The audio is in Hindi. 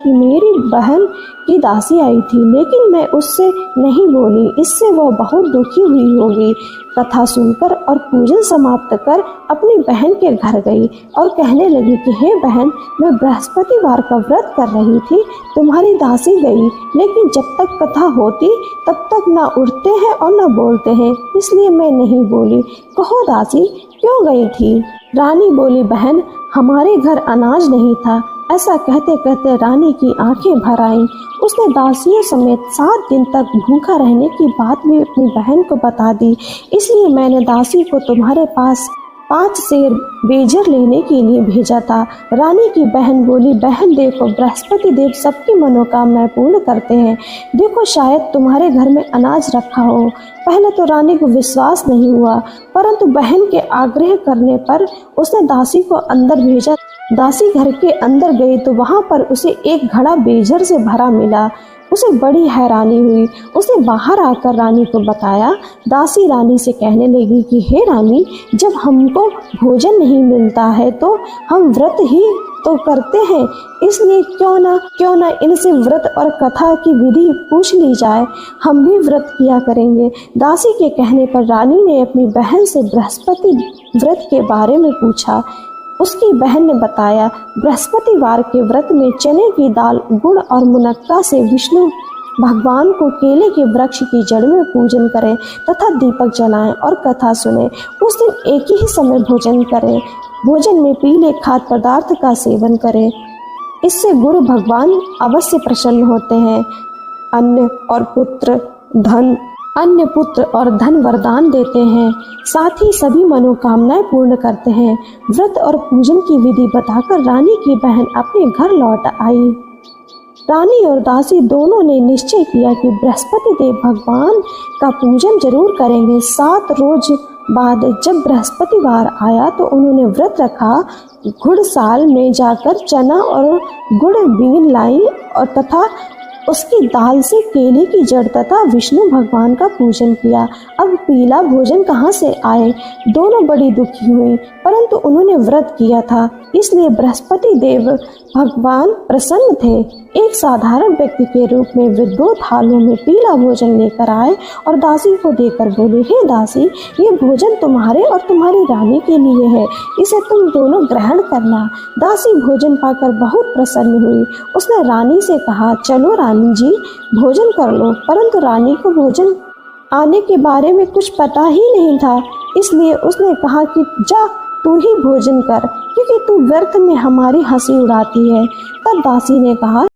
कि मेरी बहन की दासी आई थी, लेकिन मैं उससे नहीं बोली, इससे वह बहुत दुखी हुई होगी। कथा सुनकर और पूजन समाप्त कर अपनी बहन के घर गई और कहने लगी कि हे बहन, मैं बृहस्पतिवार का व्रत कर रही थी, तुम्हारी दासी गई, लेकिन जब तक कथा होती तब तक ना उठते हैं और ना बोलते हैं, इसलिए मैं नहीं बोली। कहो दासी, क्यों गई थी? रानी बोली, बहन, हमारे घर अनाज नहीं था। ऐसा कहते कहते रानी की आंखें भर आईं। उसने दासियों समेत 7 दिन तक भूखा रहने की बात भी अपनी बहन को बता दी। इसलिए मैंने दासी को तुम्हारे पास 5 सेर बेजर लेने के लिए भेजा था। रानी की बहन बोली, बहन देखो, बृहस्पति देव सबकी मनोकामनाएं पूर्ण करते हैं। देखो, शायद तुम्हारे घर में अनाज रखा हो। पहले तो रानी को विश्वास नहीं हुआ, परंतु बहन के आग्रह करने पर उसने दासी को अंदर भेजा। दासी घर के अंदर गई तो वहां पर उसे एक घड़ा बेजर से भरा मिला। उसे बड़ी हैरानी हुई। उसने बाहर आकर रानी को बताया। दासी रानी से कहने लगी कि हे रानी, जब हमको भोजन नहीं मिलता है तो हम व्रत ही तो करते हैं, इसलिए क्यों ना इनसे व्रत और कथा की विधि पूछ ली जाए, हम भी व्रत किया करेंगे। दासी के कहने पर रानी ने अपनी बहन से बृहस्पति व्रत के बारे में पूछा। उसकी बहन ने बताया, बृहस्पतिवार के व्रत में चने की दाल, गुड़ और मुनक्का से विष्णु भगवान को केले के वृक्ष की जड़ में पूजन करें तथा दीपक जलाएं और कथा सुने। उस दिन एक ही समय भोजन करें। भोजन में पीले खाद्य पदार्थ का सेवन करें, इससे गुरु भगवान अवश्य प्रसन्न होते हैं। अन्न पुत्र और धन वरदान देते हैं, साथ ही सभी मनोकामनाएं पूर्ण करते हैं। व्रत और पूजन की विधि बताकर रानी की बहन अपने घर लौट आई। रानी और दासी दोनों ने निश्चय किया कि बृहस्पति देव भगवान का पूजन जरूर करेंगे। 7 रोज बाद जब बृहस्पतिवार आया तो उन्होंने व्रत रखा। घुड़साल में जाकर चना और गुड़ बीन लाई और तथा उसकी दाल से केले की जड़ तथा विष्णु भगवान का पूजन किया। अब पीला भोजन कहाँ से आए? दोनों बड़ी दुखी हुई, परंतु उन्होंने व्रत किया था, इसलिए बृहस्पति देव भगवान प्रसन्न थे। एक साधारण व्यक्ति के रूप में वे 2 थालों में पीला भोजन लेकर आए और दासी को देकर बोले, हे दासी, ये भोजन तुम्हारे और तुम्हारी रानी के लिए है, इसे तुम दोनों ग्रहण करना। दासी भोजन पाकर बहुत प्रसन्न हुई। उसने रानी से कहा, चलो रानी जी, भोजन कर लो। परंतु रानी को भोजन आने के बारे में कुछ पता ही नहीं था, इसलिए उसने कहा कि जा, तू ही भोजन कर, क्योंकि तू व्यर्थ में हमारी हंसी उड़ाती है। तब दासी ने कहा,